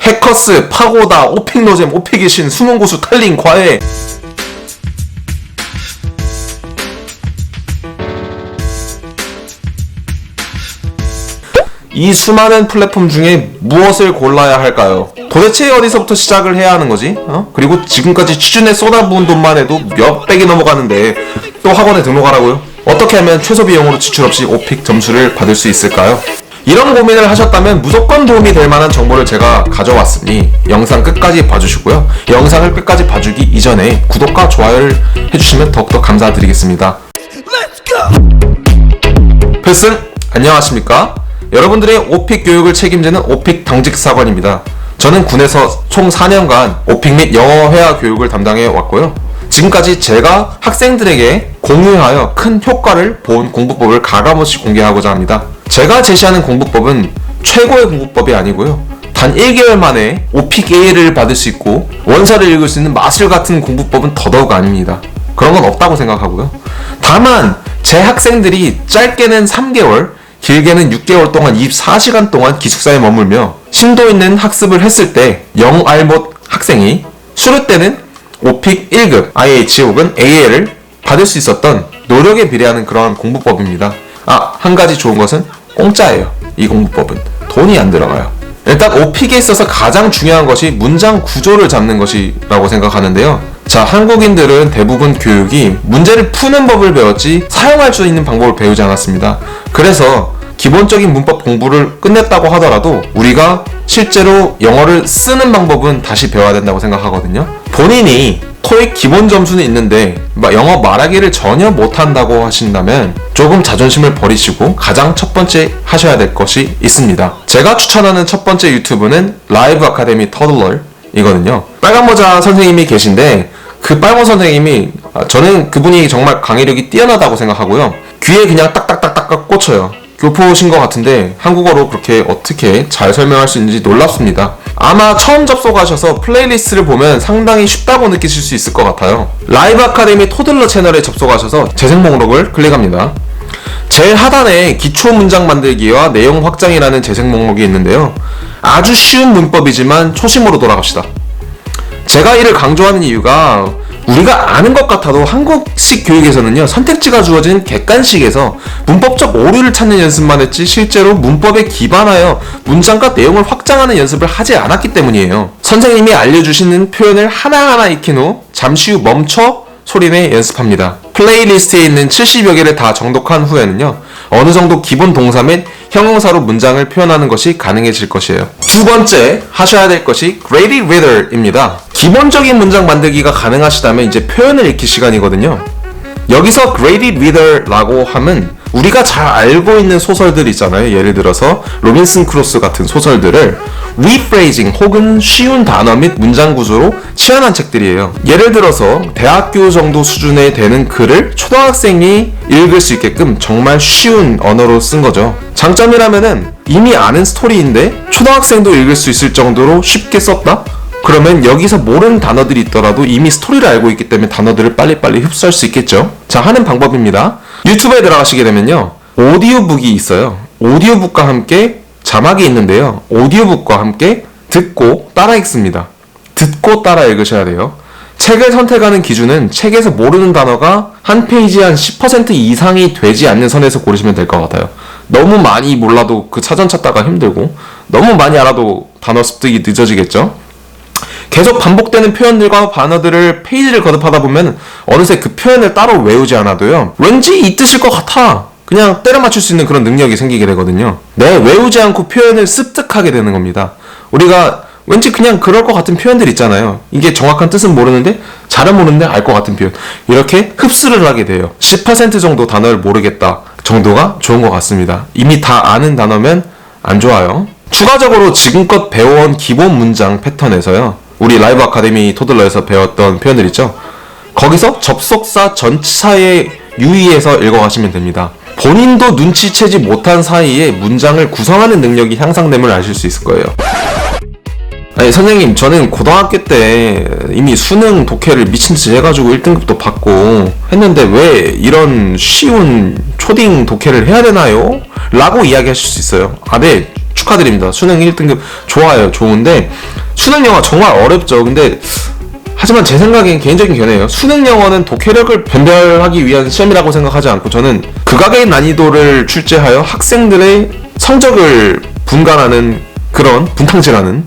해커스, 파고다, 오픽노잼, 오픽이신, 수능고수, 탈린, 과외. 이 수많은 플랫폼 중에 무엇을 골라야 할까요? 도대체 어디서부터 시작을 해야 하는 거지? 그리고 지금까지 취준에 쏟아부은 돈만 해도 몇백이 넘어가는데 또 학원에 등록하라고요? 어떻게 하면 최소 비용으로 지출 없이 오픽 점수를 받을 수 있을까요? 이런 고민을 하셨다면 무조건 도움이 될 만한 정보를 제가 가져왔으니 영상 끝까지 봐주시고요. 영상을 끝까지 봐주기 이전에 구독과 좋아요를 해주시면 더욱더 감사드리겠습니다. 필승! 안녕하십니까? 여러분들의 오픽 교육을 책임지는 오픽 당직사관입니다. 저는 군에서 총 4년간 오픽 및 영어 회화 교육을 담당해 왔고요. 지금까지 제가 학생들에게 공유하여 큰 효과를 본 공부법을 가감없이 공개하고자 합니다. 제가 제시하는 공부법은 최고의 공부법이 아니고요. 단 1개월 만에 오픽 A를 받을 수 있고 원서를 읽을 수 있는 마술 같은 공부법은 더더욱 아닙니다. 그런 건 없다고 생각하고요. 다만 제 학생들이 짧게는 3개월, 길게는 6개월 동안 24시간 동안 기숙사에 머물며 심도 있는 학습을 했을 때 영알못 학생이 수료 때는 오픽 1급 IH 혹은 AL을 받을 수 있었던 노력에 비례하는 그러한 공부법입니다. 한 가지 좋은 것은 공짜예요. 이 공부법은 돈이 안 들어가요. 일단 오픽에 있어서 가장 중요한 것이 문장 구조를 잡는 것이라고 생각하는데요. 자, 한국인들은 대부분 교육이 문제를 푸는 법을 배웠지 사용할 수 있는 방법을 배우지 않았습니다. 그래서 기본적인 문법 공부를 끝냈다고 하더라도 우리가 실제로 영어를 쓰는 방법은 다시 배워야 된다고 생각하거든요. 본인이 토익 기본 점수는 있는데 영어 말하기를 전혀 못한다고 하신다면 조금 자존심을 버리시고 가장 첫 번째 하셔야 될 것이 있습니다. 제가 추천하는 첫 번째 유튜브는 라이브 아카데미 터들러 이거든요. 빨간 모자 선생님이 계신데 그 빨간 선생님이 저는 그분이 정말 강의력이 뛰어나다고 생각하고요. 귀에 그냥 딱딱딱딱 꽂혀요. 교포신 것 같은데 한국어로 그렇게 어떻게 잘 설명할 수 있는지 놀랍습니다. 아마 처음 접속하셔서 플레이리스트를 보면 상당히 쉽다고 느끼실 수 있을 것 같아요. 라이브 아카데미 토들러 채널에 접속하셔서 재생 목록을 클릭합니다. 제일 하단에 기초 문장 만들기와 내용 확장이라는 재생 목록이 있는데요. 아주 쉬운 문법이지만 초심으로 돌아갑시다. 제가 이를 강조하는 이유가 우리가 아는 것 같아도 한국식 교육에서는요, 선택지가 주어진 객관식에서 문법적 오류를 찾는 연습만 했지 실제로 문법에 기반하여 문장과 내용을 확장하는 연습을 하지 않았기 때문이에요. 선생님이 알려주시는 표현을 하나하나 익힌 후 잠시 후 멈춰 소리내 연습합니다. 플레이리스트에 있는 70여 개를 다 정독한 후에는요, 어느 정도 기본 동사 및 형용사로 문장을 표현하는 것이 가능해질 것이에요. 두 번째 하셔야 될 것이 Graded Reader입니다. 기본적인 문장 만들기가 가능하시다면 이제 표현을 익힐 시간이거든요. 여기서 Graded Reader라고 하면 우리가 잘 알고 있는 소설들 있잖아요. 예를 들어서 로빈슨 크루소 같은 소설들을 rephrasing 혹은 쉬운 단어 및 문장 구조로 치환한 책들이에요. 예를 들어서 대학교 정도 수준에 되는 글을 초등학생이 읽을 수 있게끔 정말 쉬운 언어로 쓴 거죠. 장점이라면은 이미 아는 스토리인데 초등학생도 읽을 수 있을 정도로 쉽게 썼다? 그러면 여기서 모르는 단어들이 있더라도 이미 스토리를 알고 있기 때문에 단어들을 빨리빨리 흡수할 수 있겠죠. 자, 하는 방법입니다. 유튜브에 들어가시게 되면요, 오디오북이 있어요. 오디오북과 함께 자막이 있는데요, 오디오북과 함께 듣고 따라 읽습니다. 듣고 따라 읽으셔야 돼요. 책을 선택하는 기준은 책에서 모르는 단어가 한 페이지에 한 10% 이상이 되지 않는 선에서 고르시면 될 것 같아요. 너무 많이 몰라도 그 사전 찾다가 힘들고 너무 많이 알아도 단어 습득이 늦어지겠죠. 계속 반복되는 표현들과 단어들을 페이지를 거듭하다 보면 어느새 그 표현을 따로 외우지 않아도요, 왠지 이 뜻일 것 같아, 그냥 때려 맞출 수 있는 그런 능력이 생기게 되거든요. 외우지 않고 표현을 습득하게 되는 겁니다. 우리가 왠지 그냥 그럴 것 같은 표현들 있잖아요. 이게 정확한 뜻은 모르는데 잘은 모르는데 알 것 같은 표현, 이렇게 흡수를 하게 돼요. 10% 정도 단어를 모르겠다 정도가 좋은 것 같습니다. 이미 다 아는 단어면 안 좋아요. 추가적으로 지금껏 배워온 기본 문장 패턴에서요, 우리 라이브 아카데미 토들러에서 배웠던 표현들 있죠? 거기서 접속사 전치사에 유의해서 읽어가시면 됩니다. 본인도 눈치채지 못한 사이에 문장을 구성하는 능력이 향상됨을 아실 수 있을 거예요. 아니, 선생님, 저는 고등학교 때 이미 수능 독해를 미친듯이 해가지고 1등급도 받고 했는데 왜 이런 쉬운 초딩 독해를 해야 되나요? 라고 이야기하실 수 있어요. 네, 축하드립니다. 수능 1등급 좋아요. 좋은데 수능 영어 정말 어렵죠. 근데 하지만 제 생각엔 개인적인 견해예요. 수능 영어는 독해력을 변별하기 위한 시험이라고 생각하지 않고 저는 극악의 난이도를 출제하여 학생들의 성적을 분간하는 그런 분탕질하는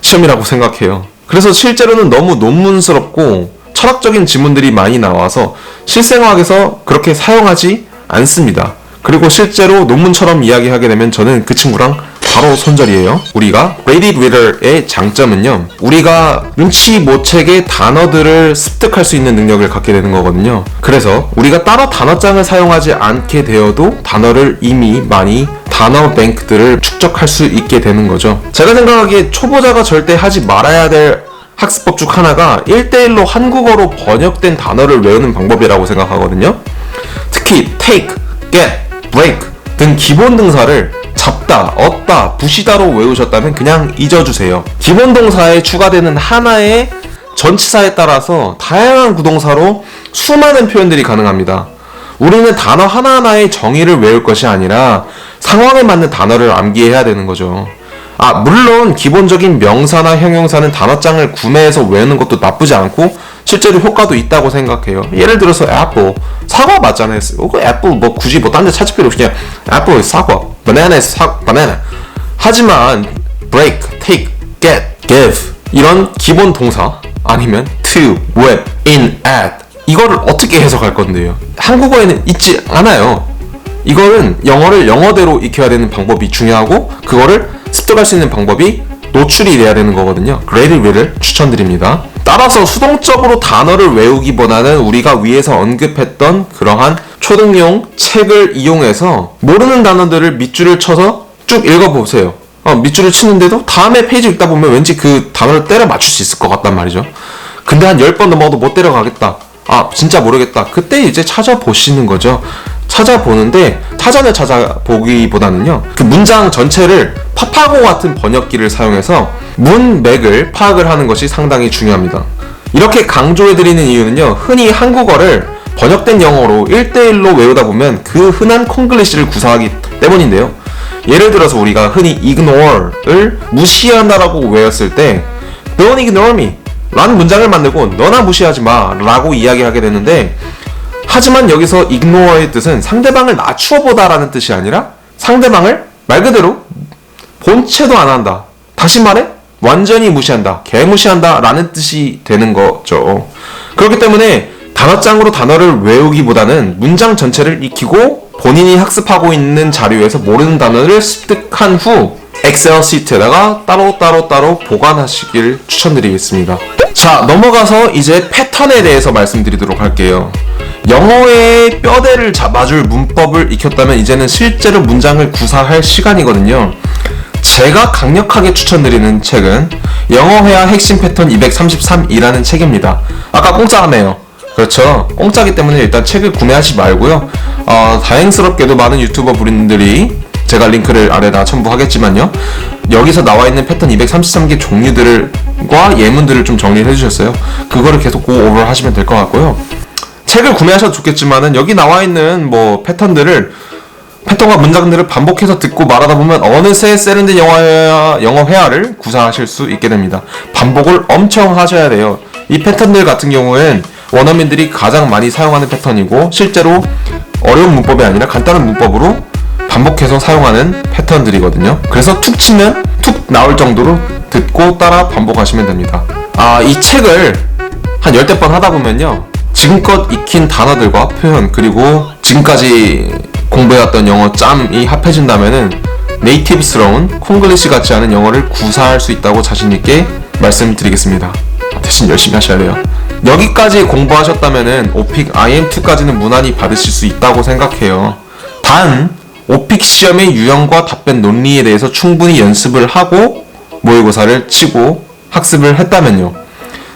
시험이라고 생각해요. 그래서 실제로는 너무 논문스럽고 철학적인 지문들이 많이 나와서 실생활에서 그렇게 사용하지 않습니다. 그리고 실제로 논문처럼 이야기하게 되면 저는 그 친구랑 바로 손절이에요. 우리가 Graded Reader의 장점은요, 우리가 눈치 못 채게 단어들을 습득할 수 있는 능력을 갖게 되는 거거든요. 그래서 우리가 따로 단어장을 사용하지 않게 되어도 단어를 이미 많이 단어 뱅크들을 축적할 수 있게 되는 거죠. 제가 생각하기에 초보자가 절대 하지 말아야 될 학습법 중 하나가 1대1로 한국어로 번역된 단어를 외우는 방법이라고 생각하거든요. 특히 take, get, break 등 기본 등사를 잡다, 얻다, 부시다로 외우셨다면 그냥 잊어주세요. 기본 동사에 추가되는 하나의 전치사에 따라서 다양한 구동사로 수많은 표현들이 가능합니다. 우리는 단어 하나하나의 정의를 외울 것이 아니라 상황에 맞는 단어를 암기해야 되는 거죠. 물론 기본적인 명사나 형용사는 단어장을 구매해서 외우는 것도 나쁘지 않고 실제로 효과도 있다고 생각해요. 예를 들어서 애플, 사과 맞잖아요. 애플 뭐 굳이 딴 데 찾을 필요 없이 그냥 애플 사과, 바나나 바나나. 하지만 break, take, get, give 이런 기본 동사 아니면 to, with, in, at 이거를 어떻게 해석할 건데요? 한국어에는 있지 않아요. 이거는 영어를 영어대로 익혀야 되는 방법이 중요하고 그거를 습득할 수 있는 방법이 노출이 돼야 되는 거거든요. Graded Reader 추천드립니다. 따라서 수동적으로 단어를 외우기보다는 우리가 위에서 언급했던 그러한 초등용 책을 이용해서 모르는 단어들을 밑줄을 쳐서 쭉 읽어보세요. 밑줄을 치는데도 다음에 페이지 읽다 보면 왠지 그 단어를 때려 맞출 수 있을 것 같단 말이죠. 근데 한 10번 넘어도 못 때려가겠다. 진짜 모르겠다. 그때 이제 찾아보시는 거죠. 찾아보는데 사전을 찾아보기보다는요, 그 문장 전체를 파파고 같은 번역기를 사용해서 문맥을 파악을 하는 것이 상당히 중요합니다. 이렇게 강조해드리는 이유는요, 흔히 한국어를 번역된 영어로 1대1로 외우다 보면 그 흔한 콩글리시를 구사하기 때문인데요. 예를 들어서 우리가 흔히 ignore를 무시한다라고 외웠을 때 Don't ignore me 라는 문장을 만들고 너나 무시하지 마 라고 이야기하게 되는데, 하지만 여기서 ignore의 뜻은 상대방을 낮추어보다 라는 뜻이 아니라 상대방을 말 그대로 본체도 안 한다, 다시 말해 완전히 무시한다, 개무시한다 라는 뜻이 되는 거죠. 그렇기 때문에 단어장으로 단어를 외우기보다는 문장 전체를 익히고 본인이 학습하고 있는 자료에서 모르는 단어를 습득한 후 엑셀 시트에다가 따로 보관하시길 추천드리겠습니다. 자, 넘어가서 이제 패턴에 대해서 말씀드리도록 할게요. 영어의 뼈대를 잡아줄 문법을 익혔다면 이제는 실제로 문장을 구사할 시간이거든요. 제가 강력하게 추천드리는 책은 영어회화 핵심 패턴 233이라는 책입니다. 아까 공짜네요. 그렇죠. 공짜기 때문에 일단 책을 구매하지 말고요. 다행스럽게도 많은 유튜버 분들이 제가 링크를 아래다 첨부하겠지만요, 여기서 나와있는 패턴 233개 종류들과 예문들을 좀 정리를 해주셨어요. 그거를 계속 고오버 하시면 될 것 같고요. 책을 구매하셔도 좋겠지만은 여기 나와있는 뭐 패턴과 문장들을 반복해서 듣고 말하다 보면 어느새 세련된 영어 회화를 구사하실 수 있게 됩니다. 반복을 엄청 하셔야 돼요. 이 패턴들 같은 경우엔 원어민들이 가장 많이 사용하는 패턴이고 실제로 어려운 문법이 아니라 간단한 문법으로 반복해서 사용하는 패턴들이거든요. 그래서 툭 치면 툭 나올 정도로 듣고 따라 반복하시면 됩니다. 이 책을 한 10대 번 하다 보면요, 지금껏 익힌 단어들과 표현 그리고 지금까지 공부해왔던 영어 짬이 합해진다면은 네이티브스러운 콩글리시 같지 않은 영어를 구사할 수 있다고 자신있게 말씀드리겠습니다. 대신 열심히 하셔야 돼요. 여기까지 공부하셨다면은 오픽 IM2까지는 무난히 받으실 수 있다고 생각해요. 단 오픽 시험의 유형과 답변 논리에 대해서 충분히 연습을 하고 모의고사를 치고 학습을 했다면요,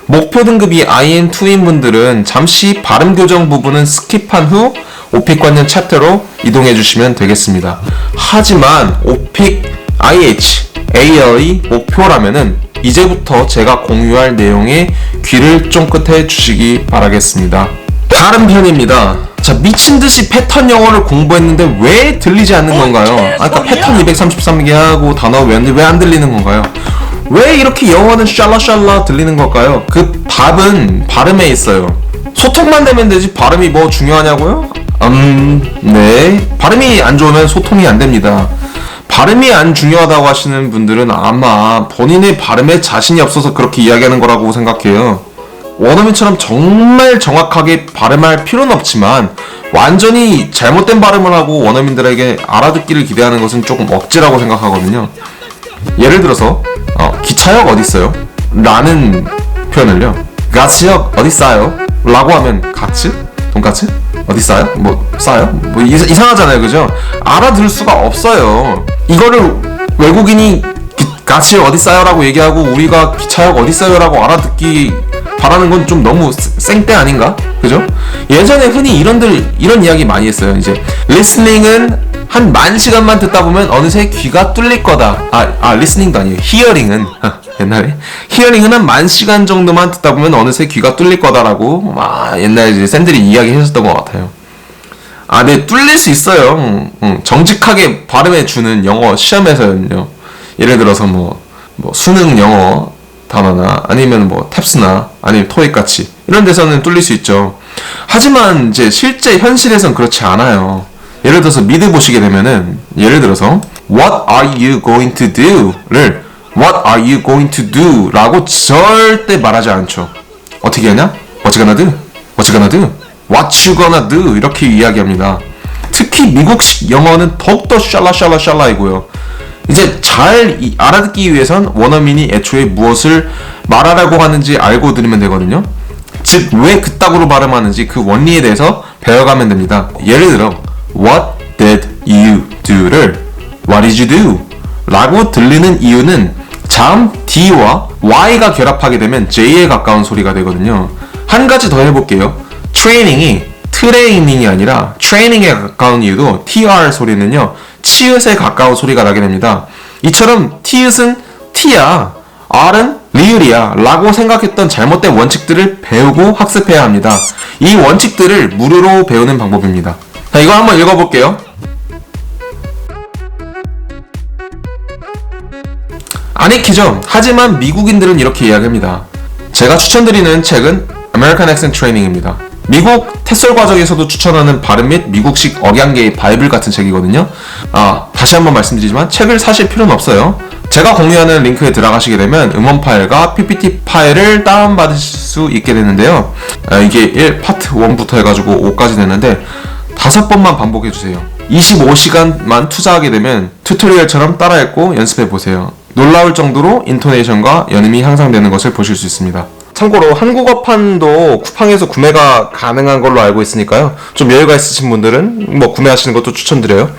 목표 등급이 IM2인 분들은 잠시 발음 교정 부분은 스킵한 후 오픽 관련 챕터로 이동해 주시면 되겠습니다. 하지만 오픽 IH, ALE 목표라면은 이제부터 제가 공유할 내용에 귀를 쫑긋해 주시기 바라겠습니다. 다른 편입니다. 자, 미친듯이 패턴 영어를 공부했는데 왜 들리지 않는 건가요? 아까 패턴 233개 하고 단어 외웠는데 왜 안 들리는 건가요? 왜 이렇게 영어는 샬라샬라 들리는 걸까요? 그 답은 발음에 있어요. 소통만 되면 되지 발음이 뭐 중요하냐고요? 네. 발음이 안 좋으면 소통이 안 됩니다. 발음이 안 중요하다고 하시는 분들은 아마 본인의 발음에 자신이 없어서 그렇게 이야기하는 거라고 생각해요. 원어민처럼 정말 정확하게 발음할 필요는 없지만 완전히 잘못된 발음을 하고 원어민들에게 알아듣기를 기대하는 것은 조금 억지라고 생각하거든요. 예를 들어서 기차역 어딨어요? 라는 표현을요, 가츠역 어딨어요? 라고 하면 가츠? 돈가츠? 어딨어요? 뭐 싸요? 뭐 이상하잖아요, 그죠? 알아들을 수가 없어요. 이거를 외국인이 가츠역 어딨어요? 라고 얘기하고 우리가 기차역 어딨어요? 라고 알아듣기 바라는 건 좀 너무 생떼 아닌가? 그죠? 예전에 흔히 이런 이야기 많이 했어요. 이제 listening은 한 10,000시간만 듣다 보면 어느새 귀가 뚫릴 거다. listening도 아니에요. hearing은 옛날에 hearing은 한 10,000시간 정도만 듣다 보면 어느새 귀가 뚫릴 거다라고 옛날에 이제 쌤들이 이야기 해줬던 것 같아요. 네, 뚫릴 수 있어요. 정직하게 발음해 주는 영어 시험에서는요. 예를 들어서 뭐 수능 영어 단어나 아니면 뭐 탭스나 아니면 토익 같이 이런 데서는 뚫릴 수 있죠. 하지만 이제 실제 현실에선 그렇지 않아요. 예를 들어서 미드 보시게 되면은 예를 들어서 What are you going to do?를 What are you going to do? 라고 절대 말하지 않죠. 어떻게 하냐? What you gonna do? What you gonna do? What you gonna do? 이렇게 이야기합니다. 특히 미국식 영어는 더욱더 샬라이고요. 이제 잘 알아듣기 위해선 원어민이 애초에 무엇을 말하라고 하는지 알고 들으면 되거든요. 즉, 왜 그따구로 발음하는지 그 원리에 대해서 배워가면 됩니다. 예를 들어 What did you do?를 What did you do? 라고 들리는 이유는 자음 D와 Y가 결합하게 되면 J에 가까운 소리가 되거든요. 한 가지 더 해볼게요. training이 트레이닝이 아니라 training에 가까운 이유도 TR 소리는요, 치읓에 가까운 소리가 나게 됩니다. 이처럼 티읕은 T야, R은 리을이야 라고 생각했던 잘못된 원칙들을 배우고 학습해야 합니다. 이 원칙들을 무료로 배우는 방법입니다. 자, 이거 한번 읽어볼게요. 안 익히죠? 하지만 미국인들은 이렇게 이야기합니다. 제가 추천드리는 책은 American Accent Training입니다. 미국 태설 과정에서도 추천하는 발음 및 미국식 억양계의 바이블 같은 책이거든요. 다시 한번 말씀드리지만 책을 사실 필요는 없어요. 제가 공유하는 링크에 들어가시게 되면 음원 파일과 PPT 파일을 다운받으실 수 있게 되는데요. 이게 파트 1부터 해가지고 5까지 되는데 5번만 반복해주세요. 25시간만 투자하게 되면 튜토리얼처럼 따라 읽고 연습해보세요. 놀라울 정도로 인토네이션과 연음이 향상되는 것을 보실 수 있습니다. 참고로 한국어판도 쿠팡에서 구매가 가능한 걸로 알고 있으니까요. 좀 여유가 있으신 분들은 뭐 구매하시는 것도 추천드려요.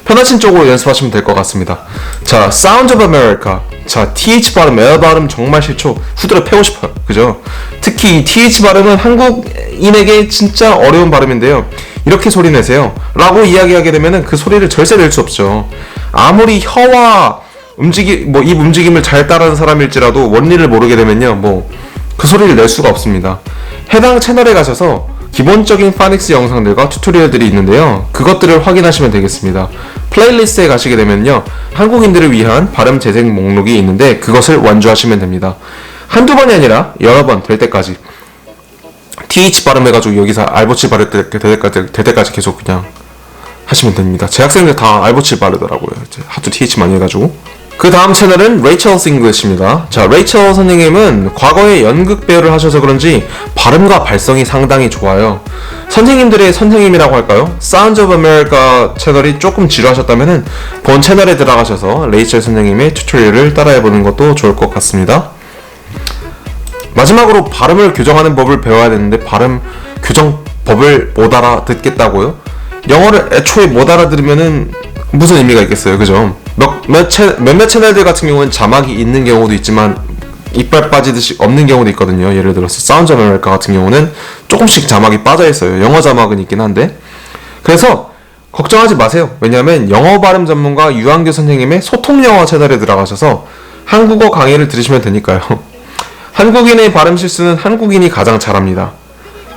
편하신 쪽으로 연습하시면 될 것 같습니다. 자, Sounds of America. 자, TH 발음, 에어 발음 정말 싫죠. 후드려 패고 싶어요. 그죠? 특히 이 TH 발음은 한국인에게 진짜 어려운 발음인데요. 이렇게 소리 내세요 라고 이야기하게 되면 그 소리를 절대 낼 수 없죠. 아무리 혀와 입 움직임을 잘 따르는 사람일지라도 원리를 모르게 되면요, 그 소리를 낼 수가 없습니다. 해당 채널에 가셔서 기본적인 파닉스 영상들과 튜토리얼들이 있는데요, 그것들을 확인하시면 되겠습니다. 플레이리스트에 가시게 되면요, 한국인들을 위한 발음 재생 목록이 있는데 그것을 완주하시면 됩니다. 한두 번이 아니라 여러 번 될 때까지 TH 발음해가지고 여기서 알보치 발음 될 때까지 계속 그냥 하시면 됩니다. 제 학생들 다 알보치 바르더라고요. 하도 TH 많이 해가지고. 그 다음 채널은 레이첼 잉글리시입니다. 자, 레이첼 선생님은 과거에 연극 배우를 하셔서 그런지 발음과 발성이 상당히 좋아요. 선생님들의 선생님이라고 할까요? Sounds of America 채널이 조금 지루하셨다면 본 채널에 들어가셔서 레이첼 선생님의 튜토리얼을 따라해보는 것도 좋을 것 같습니다. 마지막으로 발음을 교정하는 법을 배워야 되는데 발음 교정 법을 못 알아듣겠다고요? 영어를 애초에 못 알아들으면은 무슨 의미가 있겠어요, 그죠? 몇몇 채널들 같은 경우는 자막이 있는 경우도 있지만 이빨 빠지듯이 없는 경우도 있거든요. 예를 들어서 Sounds of America 같은 경우는 조금씩 자막이 빠져 있어요. 영어 자막은 있긴 한데. 그래서 걱정하지 마세요. 왜냐하면 영어 발음 전문가 유한규 선생님의 소통 영어 채널에 들어가셔서 한국어 강의를 들으시면 되니까요. 한국인의 발음 실수는 한국인이 가장 잘합니다.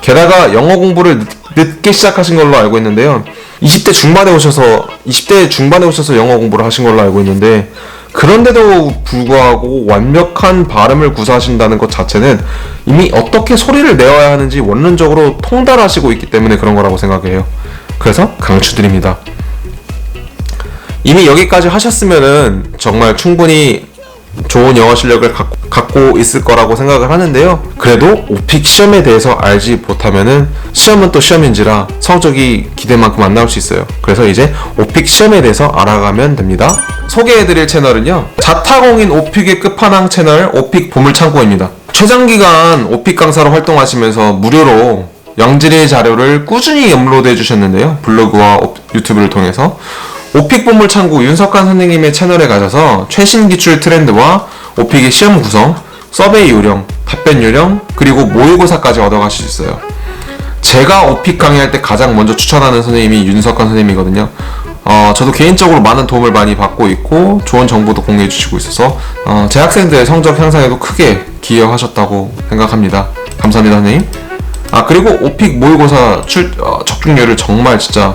게다가 영어 공부를 늦게 시작하신 걸로 알고 있는데요. 20대 중반에 오셔서 영어 공부를 하신 걸로 알고 있는데 그런데도 불구하고 완벽한 발음을 구사하신다는 것 자체는 이미 어떻게 소리를 내어야 하는지 원론적으로 통달하시고 있기 때문에 그런 거라고 생각해요. 그래서 강추드립니다. 이미 여기까지 하셨으면은 정말 충분히 좋은 영어 실력을 갖고 있을 거라고 생각을 하는데요. 그래도 오픽 시험에 대해서 알지 못하면은 시험은 또 시험인지라 성적이 기대만큼 안 나올 수 있어요. 그래서 이제 오픽 시험에 대해서 알아가면 됩니다. 소개해드릴 채널은요, 자타공인 오픽의 끝판왕 채널 오픽 보물창고입니다. 최장기간 오픽 강사로 활동하시면서 무료로 양질의 자료를 꾸준히 업로드해 주셨는데요. 블로그와 유튜브를 통해서 오픽 보물창고 윤석환 선생님의 채널에 가셔서 최신 기출 트렌드와 오픽의 시험 구성, 서베이 요령, 답변 요령, 그리고 모의고사까지 얻어가실 수 있어요. 제가 오픽 강의할 때 가장 먼저 추천하는 선생님이 윤석환 선생님이거든요. 저도 개인적으로 많은 도움을 많이 받고 있고 좋은 정보도 공유해 주시고 있어서 제 학생들의 성적 향상에도 크게 기여하셨다고 생각합니다. 감사합니다, 선생님. 그리고 오픽 모의고사 적중률을 정말 진짜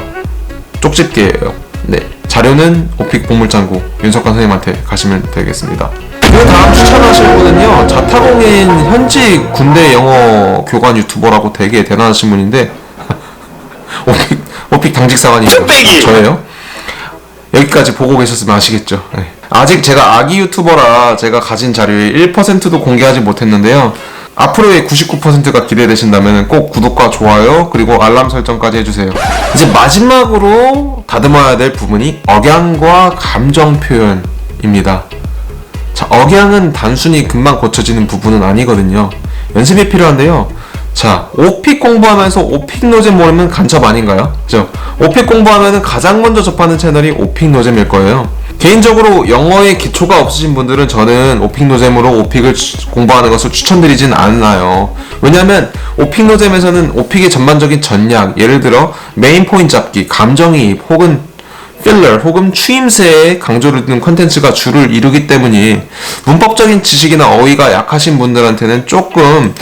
쪽집게 해요. 네, 자료는 오픽 보물창고 윤석환 선생님한테 가시면 되겠습니다. 그 다음 추천하실 분은요, 자타공인 현직 군대 영어 교관 유튜버라고 되게 대단하신 분인데 오픽 당직사관이에요. 저예요. 여기까지 보고 계셨으면 아시겠죠. 네. 아직 제가 아기 유튜버라 제가 가진 자료의 1%도 공개하지 못했는데요. 앞으로의 99%가 기대되신다면 꼭 구독과 좋아요 그리고 알람 설정까지 해주세요. 이제 마지막으로 다듬어야 될 부분이 억양과 감정 표현입니다. 자, 억양은 단순히 금방 고쳐지는 부분은 아니거든요. 연습이 필요한데요. 자, 오픽 공부하면서 오픽 노잼 모르면 간첩 아닌가요? 그죠? 오픽 공부하면 가장 먼저 접하는 채널이 오픽 노잼일 거예요. 개인적으로 영어의 기초가 없으신 분들은 저는 오픽 노잼으로 오픽을 공부하는 것을 추천드리진 않아요. 왜냐면 오픽 노잼에서는 오픽의 전반적인 전략, 예를 들어 메인 포인트 잡기, 감정이입, 혹은 필러, 혹은 추임새에 강조를 두는 컨텐츠가 주를 이루기 때문에 문법적인 지식이나 어휘가 약하신 분들한테는 조금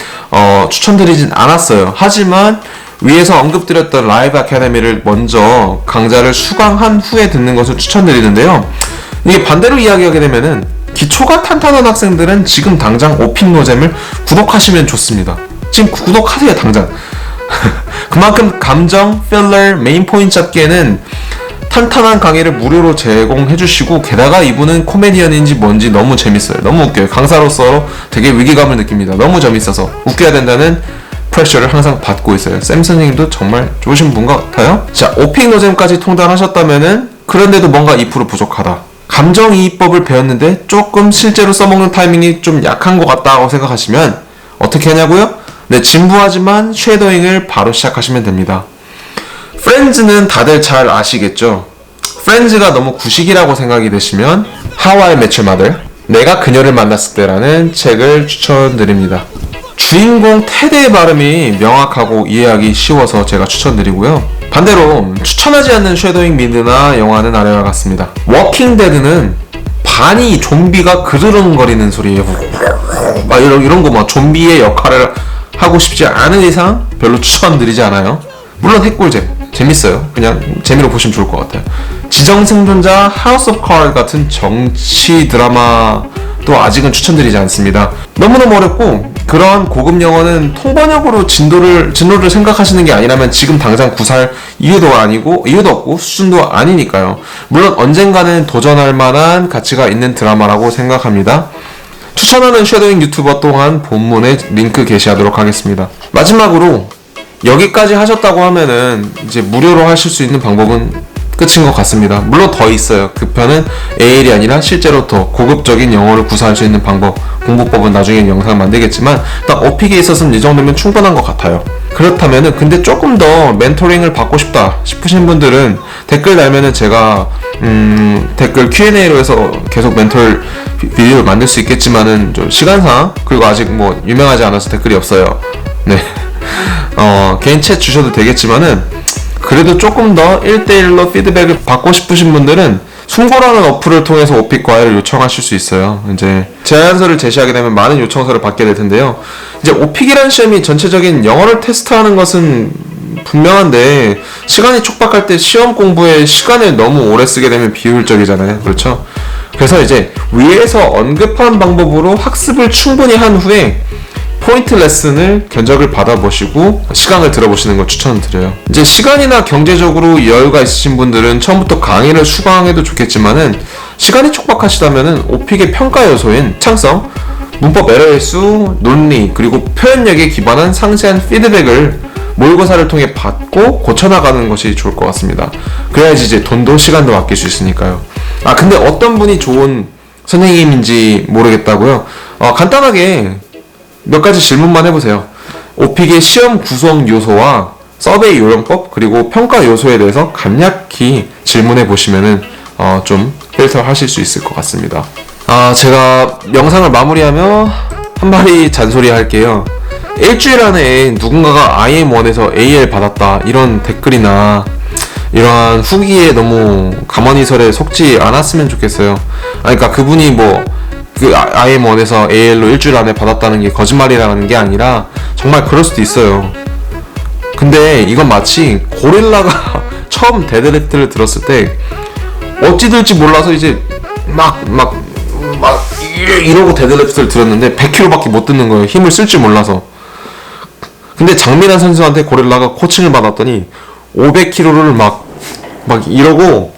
추천드리진 않았어요. 하지만 위에서 언급드렸던 라이브 아카데미를 먼저 강좌를 수강한 후에 듣는 것을 추천드리는데요. 이게 반대로 이야기하게 되면은 기초가 탄탄한 학생들은 지금 당장 오픽 노잼을 구독하시면 좋습니다. 지금 구독하세요, 당장. 그만큼 감정, 필러, 메인 포인트 잡기에는 탄탄한 강의를 무료로 제공해주시고, 게다가 이분은 코미디언인지 뭔지 너무 재밌어요. 너무 웃겨요. 강사로서 되게 위기감을 느낍니다. 너무 재밌어서 웃겨야 된다는 프레셔를 항상 받고 있어요. 샘 선생님도 정말 좋으신 분 같아요. 자, 오픽 노잼까지 통달하셨다면은 그런데도 뭔가 2% 부족하다. 감정이입법을 배웠는데 조금 실제로 써먹는 타이밍이 좀 약한 것 같다고 생각하시면 어떻게 하냐고요? 네, 진부하지만 쉐도잉을 바로 시작하시면 됩니다. 프렌즈는 다들 잘 아시겠죠? 프렌즈가 너무 구식이라고 생각이 되시면 How I Met Your Mother, 내가 그녀를 만났을 때라는 책을 추천드립니다. 주인공 테드의 발음이 명확하고 이해하기 쉬워서 제가 추천드리고요. 반대로 추천하지 않는 쉐도잉 미드나 영화는 아래와 같습니다. 워킹 데드는 반이 좀비가 그르렁거리는 소리예요. 막 이런 거 막 좀비의 역할을 하고 싶지 않은 이상 별로 추천드리지 않아요. 물론 핵꿀잼 재밌어요. 그냥 재미로 보시면 좋을 것 같아요. 지정생존자 하우스 오브 카드 같은 정치 드라마도 아직은 추천드리지 않습니다. 너무너무 어렵고 그런 고급 영어는 통번역으로 진로를 생각하시는 게 아니라면 지금 당장 구사할 이유도 없고 수준도 아니니까요. 물론 언젠가는 도전할 만한 가치가 있는 드라마라고 생각합니다. 추천하는 쉐도잉 유튜버 또한 본문에 링크 게시하도록 하겠습니다. 마지막으로 여기까지 하셨다고 하면은 이제 무료로 하실 수 있는 방법은 끝인 것 같습니다. 물론 더 있어요. 그 편은 AL이 아니라 실제로 더 고급적인 영어를 구사할 수 있는 방법, 공부법은 나중에 영상 만들겠지만 일단 오픽에 있어서는 이 정도면 충분한 것 같아요. 그렇다면은 근데 조금 더 멘토링을 받고 싶다 싶으신 분들은 댓글 달면은 제가 댓글 Q&A로 해서 계속 멘토를 비디오를 만들 수 있겠지만은 좀 시간상, 그리고 아직 뭐 유명하지 않아서 댓글이 없어요. 네. 개인 챗 주셔도 되겠지만은 그래도 조금 더 1대1로 피드백을 받고 싶으신 분들은 숨고라는 어플을 통해서 오픽 과외를 요청하실 수 있어요. 이제 제안서를 제시하게 되면 많은 요청서를 받게 될 텐데요. 이제 오픽이라는 시험이 전체적인 영어를 테스트하는 것은 분명한데 시간이 촉박할 때 시험 공부에 시간을 너무 오래 쓰게 되면 비효율적이잖아요. 그렇죠? 그래서 이제 위에서 언급한 방법으로 학습을 충분히 한 후에 포인트 레슨을 견적을 받아보시고 시간을 들어보시는 걸 추천드려요. 이제 시간이나 경제적으로 여유가 있으신 분들은 처음부터 강의를 수강해도 좋겠지만은 시간이 촉박하시다면은 오픽의 평가 요소인 창성, 문법 에러의 수, 논리, 그리고 표현력에 기반한 상세한 피드백을 모의고사를 통해 받고 고쳐나가는 것이 좋을 것 같습니다. 그래야지 이제 돈도 시간도 아낄 수 있으니까요. 근데 어떤 분이 좋은 선생님인지 모르겠다고요? 간단하게 몇 가지 질문만 해보세요. 오픽의 시험 구성 요소와 서베이 요령법 그리고 평가 요소에 대해서 간략히 질문해 보시면은 좀 필터 하실 수 있을 것 같습니다. 제가 영상을 마무리하며 한 마디 잔소리 할게요. 일주일 안에 누군가가 IM1에서 AL 받았다 이런 댓글이나 이러한 후기에 너무 가만히설에 속지 않았으면 좋겠어요. 그러니까 그분이 그 IM1에서 AL로 일주일 안에 받았다는 게 거짓말이라는 게 아니라 정말 그럴 수도 있어요. 근데 이건 마치 고릴라가 처음 데드리프트를 들었을 때 어찌 될지 몰라서 이제 막 이러고 데드리프트를 들었는데 100kg밖에 못 듣는 거예요. 힘을 쓸 줄 몰라서. 근데 장민환 선수한테 고릴라가 코칭을 받았더니 500kg를 막 이러고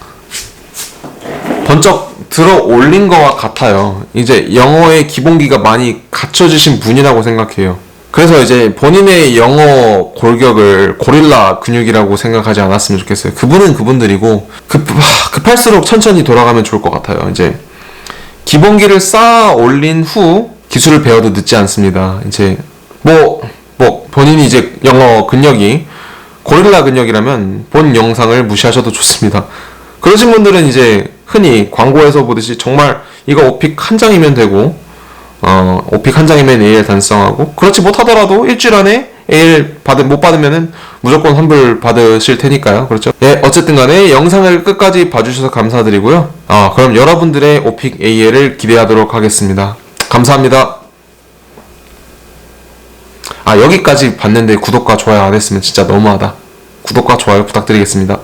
번쩍 들어 올린 거와 같아요. 이제 영어의 기본기가 많이 갖춰지신 분이라고 생각해요. 그래서 이제 본인의 영어 골격을 고릴라 근육이라고 생각하지 않았으면 좋겠어요. 그분은 그분들이고 급할수록 천천히 돌아가면 좋을 것 같아요. 이제 기본기를 쌓아 올린 후 기술을 배워도 늦지 않습니다. 이제 본인이 이제 영어 근력이 고릴라 근력이라면 본 영상을 무시하셔도 좋습니다. 그러신 분들은 이제 흔히 광고에서 보듯이 정말 이거 오픽 한 장이면 되고 오픽 한 장이면 AL 달성하고 그렇지 못하더라도 일주일 안에 AL 못 받으면은 무조건 환불 받으실 테니까요. 그렇죠? 네, 어쨌든 간에 영상을 끝까지 봐주셔서 감사드리고요. 그럼 여러분들의 오픽 AL을 기대하도록 하겠습니다. 감사합니다. 여기까지 봤는데 구독과 좋아요 안 했으면 진짜 너무하다. 구독과 좋아요 부탁드리겠습니다.